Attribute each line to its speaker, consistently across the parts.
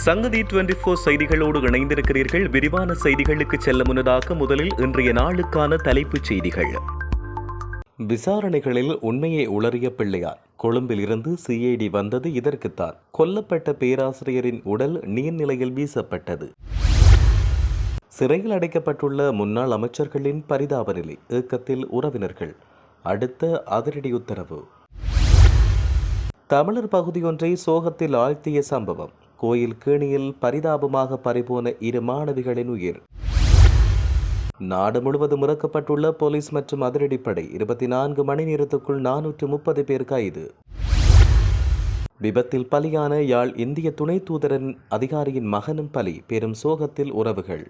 Speaker 1: சங்கதி 24 செய்திகளோடு இணைந்திருக்கிறீர்கள். விரிவான செய்திகளுக்கு செல்ல முன்னதாக முதலில் இன்றைய நாளுக்கான தலைப்புச் செய்திகள். விசாரணைகளில் உண்மையை உளறிய பிள்ளையார். கொழும்பில் இருந்து சிஐடி வந்தது இதற்குத்தான். கொல்லப்பட்ட பேராசிரியரின் உடல் நீர்நிலையில் வீசப்பட்டது. சிறையில் அடைக்கப்பட்டுள்ள முன்னாள் அமைச்சர்களின் பரிதாப நிலை. ஏக்கத்தில் உறவினர்கள். அடுத்த அதிரடி உத்தரவு. தமிழர் பகுதியொன்றை சோகத்தில் ஆழ்த்திய சம்பவம். கோயில் கேணியில் பரிதாபமாக பறிபோன 2 மாணவிகளின் உயிர். நாடு முழுவதும் இறக்கப்பட்டுள்ள போலீஸ் மற்றும் அதிரடிப்படை. 24 மணி நேரத்துக்குள் 430 பேர் கைது. விபத்தில் பலியான யாழ் இந்திய துணை தூதரின் அதிகாரியின் மகனும் பலி. பெரும் சோகத்தில் உறவுகள்.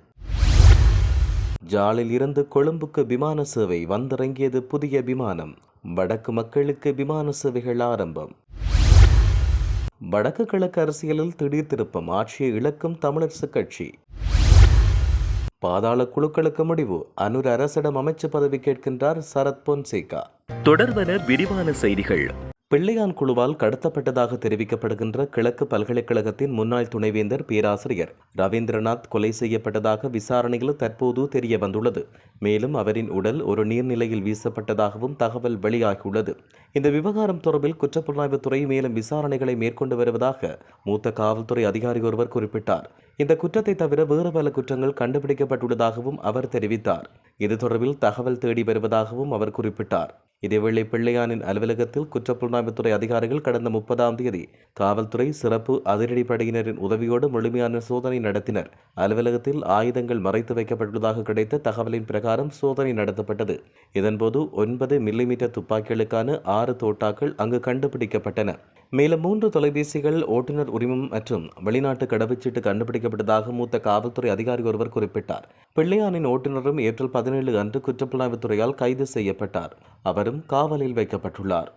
Speaker 1: ஜாலில் இருந்து கொழும்புக்கு விமான சேவை. வந்திறங்கியது புதிய விமானம். வடக்கு மக்களுக்கு விமான சேவைகள் ஆரம்பம். வடக்கு கிழக்கு அரசியலில் திடீர் திருப்பம். ஆட்சியை இழக்கும் தமிழரசு கட்சி. பாதாள குழுக்களுக்கு முடிவு. அனுர் அரசிடம் அமைச்சு பதவி கேட்கின்றார் சரத் பொன்சேகா. தொடர்பன விரிவான செய்திகள். பிள்ளையான் குழுவால் கடத்தப்பட்டதாக தெரிவிக்கப்படுகின்ற கிழக்கு பல்கலைக்கழகத்தின் முன்னாள் துணைவேந்தர் பேராசிரியர் ரவீந்திரநாத் கொலை செய்யப்பட்டதாக விசாரணையில் தற்போது தெரிய வந்துள்ளது. மேலும் அவரின் உடல் ஒரு நீர்நிலையில் வீசப்பட்டதாகவும் தகவல் வெளியாகியுள்ளது. இந்த விவகாரம் தொடர்பில் குற்றப்புலனாய்வுத்துறை மேலும் விசாரணைகளை மேற்கொண்டு வருவதாக மூத்த காவல்துறை அதிகாரி ஒருவர் குறிப்பிட்டார். இந்த குற்றத்தை தவிர வேறு பல குற்றங்கள் கண்டுபிடிக்கப்பட்டுள்ளதாகவும் அவர் தெரிவித்தார். இது தொடர்பில் தகவல் தேடி வருவதாகவும் அவர் குறிப்பிட்டார். இதேவேளை பிள்ளையானின் அலுவலகத்தில் குற்றப்புலனாய்வுத்துறை அதிகாரிகள் கடந்த 30ஆம் தேதி காவல்துறை சிறப்பு அதிரடிப்படையினரின் உதவியோடு முழுமையான சோதனை நடத்தினர். அலுவலகத்தில் ஆயுதங்கள் மறைத்து வைக்கப்பட்டுள்ளதாக கிடைத்த தகவலின் பிரகாரம் சோதனை நடத்தப்பட்டது. இதன்போது 9 மில்லிமீட்டர் துப்பாக்கிகளுக்கான 6 தோட்டாக்கள் அங்கு கண்டுபிடிக்கப்பட்டன. மேலும் 3 தொலைபேசிகள், ஓட்டுநர் உரிமம் மற்றும் வெளிநாட்டு கடவுச்சீட்டு கண்டுபிடிக்கப்பட்டதாக மூத்த காவல்துறை அதிகாரி ஒருவர் குறிப்பிட்டார். பிள்ளையானின் ஓட்டுநரும் ஏப்ரல் 17 அன்று குற்றப்புலனாய்வுத்துறையால் கைது செய்யப்பட்டார். அவரும் காவலில் வைக்கப்பட்டுள்ளார்.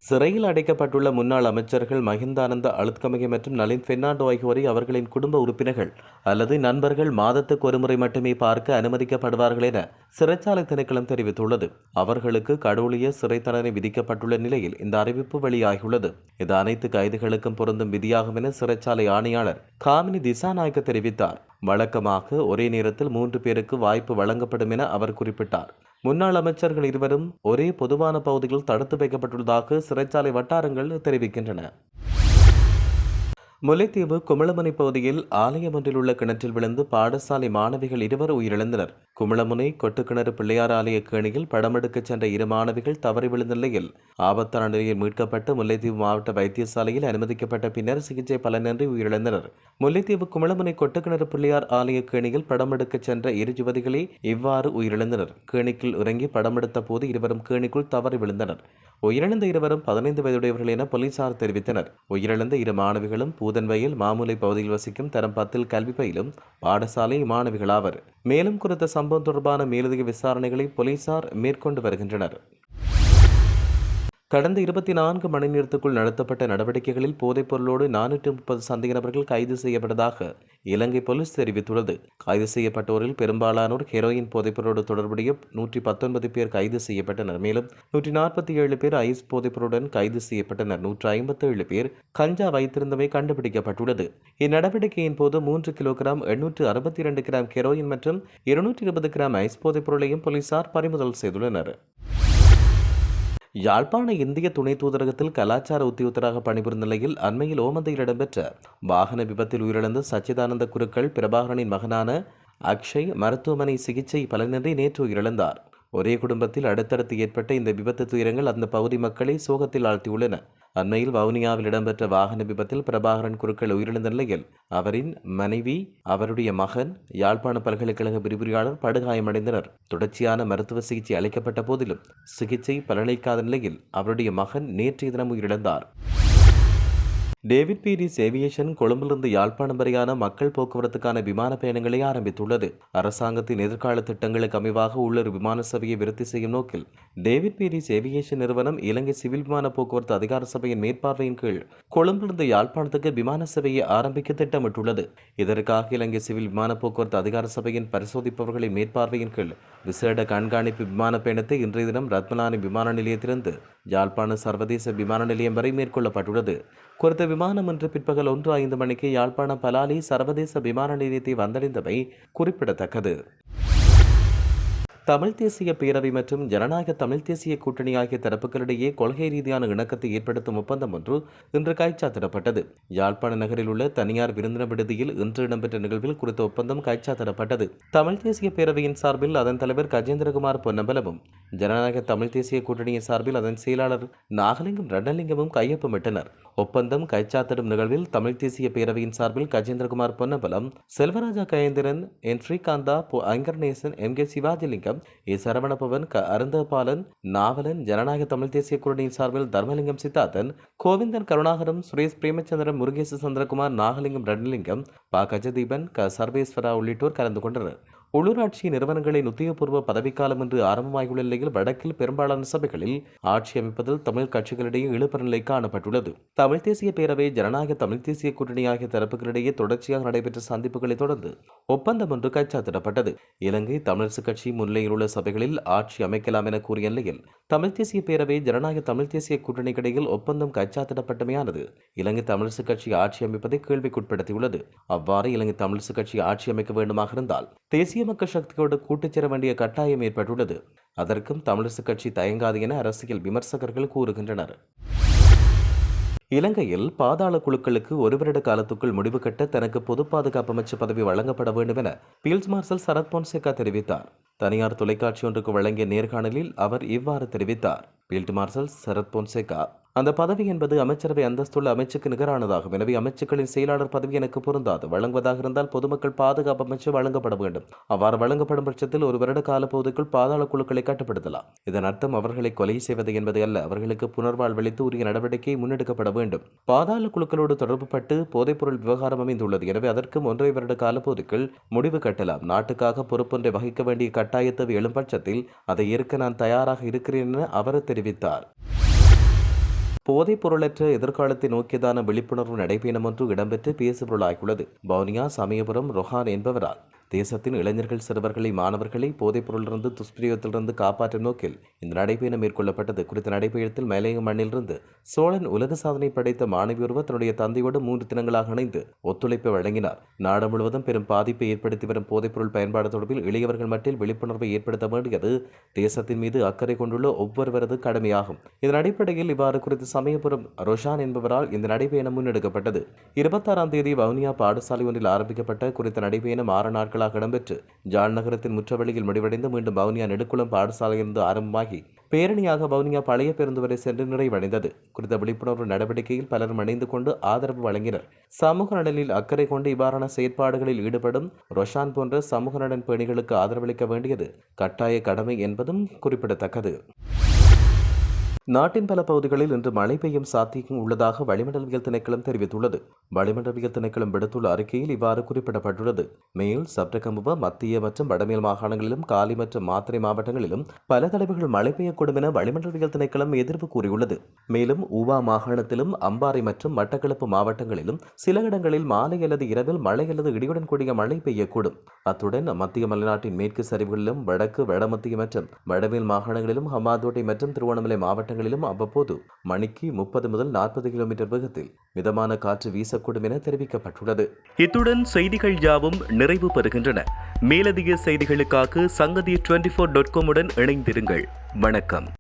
Speaker 1: சிறையில் அடைக்கப்பட்டுள்ள முன்னாள் அமைச்சர்கள் மஹிந்தானந்த அழுத்கமகே மற்றும் நளின் பெர்னாண்டோ ஆகியோரை அவர்களின் குடும்ப உறுப்பினர்கள் அல்லது நண்பர்கள் மாதத்துக்கு ஒருமுறை மட்டுமே பார்க்க அனுமதிக்கப்படுவார்கள் என சிறைச்சாலை திணைக்களம் தெரிவித்துள்ளது. அவர்களுக்கு கடூழிய சிறை தண்டனை விதிக்கப்பட்டுள்ள நிலையில் இந்த அறிவிப்பு வெளியாகியுள்ளது. இது அனைத்து கைதிகளுக்கும் பொருந்தும் விதியாகும் என சிறைச்சாலை ஆணையாளர் காமினி திசாநாயக்க தெரிவித்தார். வழக்கமாக ஒரே நேரத்தில் 3 பேருக்கு வாய்ப்பு வழங்கப்படும் என அவர் குறிப்பிட்டார். முன்னாள் அமைச்சர்கள் இருவரும் ஒரே பொதுவான பகுதியில் தடுத்து வைக்கப்பட்டுள்ளதாக சிறைச்சாலை வட்டாரங்கள் தெரிவிக்கின்றன. முல்லைத்தீவு குமிளமுனை பகுதியில் ஆலயம் ஒன்றில் உள்ள கிணற்றில் விழுந்து பாடசாலை மாணவிகள் 2 உயிரிழந்தனர். குமிளமுனை கொட்டுக்கிணறு பிள்ளையார் ஆலய கேணியில் படமெடுக்கச் சென்ற 2 மாணவிகள் தவறி விழுந்த நிலையில் ஆபத்தான நிலையில் மீட்கப்பட்டு முல்லைத்தீவு மாவட்ட வைத்தியசாலையில் அனுமதிக்கப்பட்ட பின்னர் சிகிச்சை பலனின்றி உயிரிழந்தனர். முல்லைத்தீவு குமிளமுனை கொட்டுக்கிணறு பிள்ளையார் ஆலய கேணியில் படமெடுக்கச் சென்ற 2 யுவதிகளே இவ்வாறு உயிரிழந்தனர். கேணிக்குள் இறங்கி படமெடுத்த போது இருவரும் கேணிக்குள் தவறி விழுந்தனர். உயிரிழந்த இருவரும் 15 வயதுடையவர்கள் என போலீசார் தெரிவித்தனர். உயிரிழந்த 2 மாணவிகளும் பூதன்வயல் மாமூலை பகுதியில் வசிக்கும் தரம் 10 கல்வி பயிலும் பாடசாலை மாணவிகள் ஆவர். மேலும் குறித்த சம்பவம் தொடர்பான மேலதிக விசாரணைகளை போலீசார் மேற்கொண்டு வருகின்றனர். கடந்த 24 மணி நேரத்துக்குள் நடத்தப்பட்ட நடவடிக்கைகளில் போதைப் பொருளோடு 430 சந்தேக நபர்கள் கைது செய்யப்பட்டதாக இலங்கை போலீஸ் தெரிவித்துள்ளது. கைது செய்யப்பட்டோரில் பெரும்பாலானோர் ஹெரோயின் போதைப்பொருளோடு தொடர்புடைய 119 பேர் கைது செய்யப்பட்டனர். மேலும் 147 பேர் ஐஸ் போதைப்பொருளுடன் கைது செய்யப்பட்டனர். 157 பேர் கஞ்சா வைத்திருந்தமை கண்டுபிடிக்கப்பட்டுள்ளது. இந்நடவடிக்கையின் போது 3 கிலோகிராம் 862 கிராம் ஹெரோயின் மற்றும் 220 கிராம் ஐஸ் போதைப்பொருளையும் போலீசார் பறிமுதல் செய்துள்ளனர். யாழ்ப்பாண இந்திய துணை தூதரகத்தில் கலாச்சார உத்தியோகத்தராக பணிபுரிந்த நிலையில் அண்மையில் ஓமந்தையில் இடம்பெற்ற வாகன விபத்தில் உயிரிழந்த சச்சிதானந்த குருக்கள் பிரபாகரனின் மகனான அக்ஷய் மருத்துவமனை சிகிச்சை பலனின்றி நேற்று உயிரிழந்தார். ஒரே குடும்பத்தில் அடுத்தடுத்து ஏற்பட்ட இந்த விபத்து துயரங்கள் அந்த பகுதி மக்களை சோகத்தில் ஆழ்த்தியுள்ளன. அண்மையில் வவுனியாவில் இடம்பெற்ற வாகன விபத்தில் பிரபாகரன் குருக்கள் உயிரிழந்த நிலையில் அவரின் மனைவி, அவருடைய மகன், யாழ்ப்பாண பல்கலைக்கழக விரிவுரையாளர் படுகாயமடைந்தனர். தொடர்ச்சியான மருத்துவ சிகிச்சை அளிக்கப்பட்ட போதிலும் சிகிச்சை பலனளிக்காத நிலையில் அவருடைய மகன் நேற்றைய தினம் உயிரிழந்தார். டேவிட் பீரிஸ் ஏவியேஷன் கொழும்பிலிருந்து யாழ்ப்பாணம் வரையான மக்கள் போக்குவரத்துக்கான விமான பயணங்களை ஆரம்பித்துள்ளது. அரசாங்கத்தின் எதிர்கால திட்டங்களுக்கு அமைவாக உள்ளூர் விமான சேவையை விருத்தி செய்யும் நோக்கில் டேவிட் பீரிஸ் ஏவியேஷன் நிறுவனம் இலங்கை சிவில் விமான போக்குவரத்து அதிகார சபையின் மேற்பார்வையின் கீழ் கொழும்பிலிருந்து யாழ்ப்பாணத்துக்கு விமான சேவையை ஆரம்பிக்க திட்டமிட்டுள்ளது. இதற்காக இலங்கை சிவில் விமான போக்குவரத்து அதிகார சபையின் பரிசோதிப்பவர்களின் மேற்பார்வையின் கீழ் விசேட கண்காணிப்பு விமான பயணத்தை இன்றைய தினம் ரத்மலானி விமான நிலையத்திலிருந்து யாழ்ப்பாண சர்வதேச விமான நிலையம் வரை மேற்கொள்ளப்பட்டுள்ளது. குறித்த விமானம் இன்று பிற்பகல் 1:05 மணிக்கு யாழ்ப்பாணம் பலாலி சர்வதேச விமான நிலையத்தை வந்தடைந்தமை குறிப்பிடத்தக்கது. தமிழ் தேசிய பேரவை மற்றும் ஜனநாயக தமிழ் தேசிய கூட்டணி ஆகிய தரப்புகளிடையே கொள்கை ரீதியான இணக்கத்தை ஏற்படுத்தும் ஒப்பந்தம் ஒன்று இன்று கைச்சாத்திடப்பட்டது. யாழ்ப்பாண நகரில் உள்ள தனியார் விருந்தினர் விடுதியில் இன்று இடம்பெற்ற நிகழ்வில் குறித்த ஒப்பந்தம் கைச்சாத்திடப்பட்டது. தமிழ் தேசிய பேரவையின் சார்பில் அதன் தலைவர் கஜேந்திரகுமார் பொன்னம்பலமும், ஜனநாயக தமிழ் தேசிய கூட்டணியின் சார்பில் அதன் செயலாளர் நாகலிங்கம் ரட்னலிங்கமும் கையொப்பமிட்டனர். ஒப்பந்தம் கைச்சாத்திடும் நிகழ்வில் தமிழ் தேசிய பேரவையின் சார்பில் கஜேந்திரகுமார் பொன்னம்பலம், செல்வராஜா கயேந்திரன், என் ஸ்ரீகாந்தா, ஐங்கர்நேசன், எம்.கே. சிவாஜிலிங்கம், ஏ. சரவணபவன், அருந்தபாலன், நாவலன், ஜனநாயக தமிழ் தேசிய கூட்டணியின் சார்பில் தர்மலிங்கம் சித்தார்த்தன், கோவிந்தன் கருணாகரம், சுரேஷ் பிரேமச்சந்திரன், முருகேச சந்திரகுமார், நாகலிங்கம் ரட்னலிங்கம், ப. கஜதீபன், சர்வேஸ்வரா உள்ளிட்டோர் கலந்து கொண்டனர். உள்ளூராட்சி நிறுவனங்களின் உத்தியோகபூர்வ பதவிக்காலம் இன்று ஆரம்பமாகியுள்ள நிலையில் வடக்கில் பெரும்பாலான சபைகளில் ஆட்சி அமைப்பதில் தமிழ் கட்சிகளிடையே இழுபறி நிலை காணப்பட்டுள்ளது. தமிழ் தேசிய பேரவை, ஜனநாயக தமிழ் தேசிய கூட்டணி ஆகிய தரப்புகளிடையே தொடர்ச்சியாக நடைபெற்ற சந்திப்புகளை தொடர்ந்து ஒப்பந்தம் ஒன்று கைச்சாத்திடப்பட்டது. இலங்கை தமிழரசுக் கட்சி முன்னிலையில் உள்ள சபைகளில் ஆட்சி அமைக்கலாம் என கூறிய நிலையில் தமிழ் தேசிய பேரவை, ஜனநாயக தமிழ் தேசிய கூட்டணிக்கிடையில் ஒப்பந்தம் கைச்சாத்திடப்பட்டமையானது இலங்கை தமிழரசுக் கட்சி ஆட்சி அமைப்பதை கேள்விக்குட்படுத்தியுள்ளது. அவ்வாறு இலங்கை தமிழரசுக் கட்சி ஆட்சி அமைக்க வேண்டுமாக இருந்தால் தேசிய மக்கள் சக்தியோடு கூட்டுச்சேர வேண்டிய கட்டாயம் ஏற்பட்டுள்ளது. அதற்கும் தமிழரசுக் கட்சி தயங்காது என அரசியல் விமர்சகர்கள் கூறுகின்றனர். இலங்கையில் பாதாள குழுக்களுக்கு ஒரு வருட காலத்துக்குள் முடிவு கட்ட தனக்கு பொது பாதுகாப்பு அமைச்சு பதவி வழங்கப்பட வேண்டும் என பீல்ட் மார்ஷல் சரத் பொன்சேகா தெரிவித்தார். தனியார் தொலைக்காட்சி ஒன்றுக்கு வழங்கிய நேர்காணலில் அவர் இவ்வாறு தெரிவித்தார். பீல்ட் மார்ஷல் சரத் பொன்சேகா, அந்த பதவி என்பது அமைச்சரவை அந்தஸ்துள்ள அமைச்சுக்கு நிகரானதாகும். எனவே அமைச்சுக்களின் செயலாளர் பதவி எனக்கு பொருந்தாது. வழங்குவதாக இருந்தால் பொதுமக்கள் பாதுகாப்பு அமைச்சு வழங்கப்பட வேண்டும். அவ்வாறு வழங்கப்படும் பட்சத்தில் ஒரு வருட காலப்பகுதிக்குள் பாதாள குழுக்களை கட்டுப்படுத்தலாம். இதன் அர்த்தம் அவர்களை கொலை செய்வது என்பது அல்ல. அவர்களுக்கு புனர்வாழ்வளித்து உரிய நடவடிக்கை முன்னெடுக்கப்பட வேண்டும். பாதாள குழுக்களோடு தொடர்புபட்டு போதைப்பொருள் விவகாரம் அமைந்துள்ளது. எனவே அதற்கும் 1.5 வருட காலப்பகுதிக்குள் முடிவு கட்டலாம். நாட்டுக்காக பொறுப்பொன்றை வகிக்க வேண்டிய கட்டாயத்தை எழும் பட்சத்தில் அதை ஏற்க நான் தயாராக இருக்கிறேன் என அவர் தெரிவித்தார். போதைப் பொருளற்ற எதிர்காலத்தை நோக்கியதான விழிப்புணர்வு நடைபயணம் ஒன்று இடம்பெற்று பேசுபொருளாகியுள்ளது. வவுனியா சமயபுரம் ரொஹான் என்பவரால் தேசத்தின் இளைஞர்கள், சிறுவர்களை, மாணவர்களை போதைப் பொருளிலிருந்து துஷ்பிரயோகத்திலிருந்து காப்பாற்றும் நோக்கில் இந்த நடைபயணம் மேற்கொள்ளப்பட்டது. குறித்த நடைபயணத்தில் மேலைய மண்ணிலிருந்து சோழன் உலக சாதனை படைத்த மாணவி ஒருவர் தன்னுடைய தந்தையோடு 3 தினங்களாக இணைந்து ஒத்துழைப்பை வழங்கினார். நாடு முழுவதும் பெரும் பாதிப்பை ஏற்படுத்தி வரும் போதைப்பொருள் பயன்பாடு தொடர்பில் இளையவர்கள் மட்டில் விழிப்புணர்வை ஏற்படுத்த வேண்டியது தேசத்தின் மீது அக்கறை கொண்டுள்ள ஒவ்வொருவரது கடமையாகும். இதன் அடிப்படையில் இவ்வாறு குறித்து சமயபுரம் ரொஷான் என்பவரால் இந்த நடைபயணம் முன்னெடுக்கப்பட்டது. 26ஆம் தேதி வவுனியா பாடசாலை ஒன்றில் ஆரம்பிக்கப்பட்ட குறித்த நடைபயணம் 6 நாட்கள் இடம்பெற்று ஜாழ் நகரத்தின் முற்றவழியில் முடிவடைந்து மீண்டும் வவுனியா நெடுக்குளம் பாடசாலையிலிருந்து ஆரம்பமாகி பேரணியாக வவுனியா பழைய பேருந்து வரை சென்று நிறைவடைந்தது. குறித்த விழிப்புணர்வு நடவடிக்கையில் பலரும் இணைந்து கொண்டு ஆதரவு வழங்கினர். சமூக நலனில் அக்கறை கொண்டு இவ்வாறான செயற்பாடுகளில் ஈடுபடும் ரொஷான் போன்ற சமூக நலன் பேணிகளுக்கு ஆதரவளிக்க வேண்டியது கட்டாய கடமை என்பதும் குறிப்பிடத்தக்கது. நாட்டின் பல பகுதிகளில் இன்று மழை பெய்யும் சாத்தியம் உள்ளதாக வளிமண்டலவியல் திணைக்களம் தெரிவித்துள்ளது. வளிமண்டலவியல் திணைக்களம் விடுத்துள்ள அறிக்கையில் இவ்வாறு குறிப்பிடப்பட்டுள்ளது. மேல், சப்ரகமுவ, மத்திய மற்றும் வடமேல் மாகாணங்களிலும் காலி மற்றும் மாத்தறை மாவட்டங்களிலும் பல தடவைகள் மழை பெய்யக்கூடும் என வளிமண்டலவியல் திணைக்களம் எதிர்ப்பு கூறியுள்ளது. மேலும் ஊவா மாகாணத்திலும் அம்பாறை மற்றும் மட்டக்களப்பு மாவட்டங்களிலும் சில இடங்களில் மாலை அல்லது இரவில் மழை அல்லது இடியுடன் கூடிய மழை பெய்யக்கூடும். அத்துடன் மத்திய மலைநாட்டின் மேற்கு சரிவுகளிலும் வடக்கு, வடமத்திய மற்றும் வடமேல் மாகாணங்களிலும் ஹம்பாந்தோட்டை மற்றும் திருவண்ணாமலை மாவட்டங்களிலும் அவ்வப்போது மணிக்கு 30 முதல் 40 கிலோமீட்டர் வேகத்தில் மிதமான காற்று வீசக்கூடும் என தெரிவிக்கப்பட்டுள்ளது. இத்துடன் செய்திகள் யாவும் நிறைவு பெறுகின்றன. மேலதிக செய்திகளுக்காக சங்கதி 24.com உடன் இணைந்திருங்கள். வணக்கம்.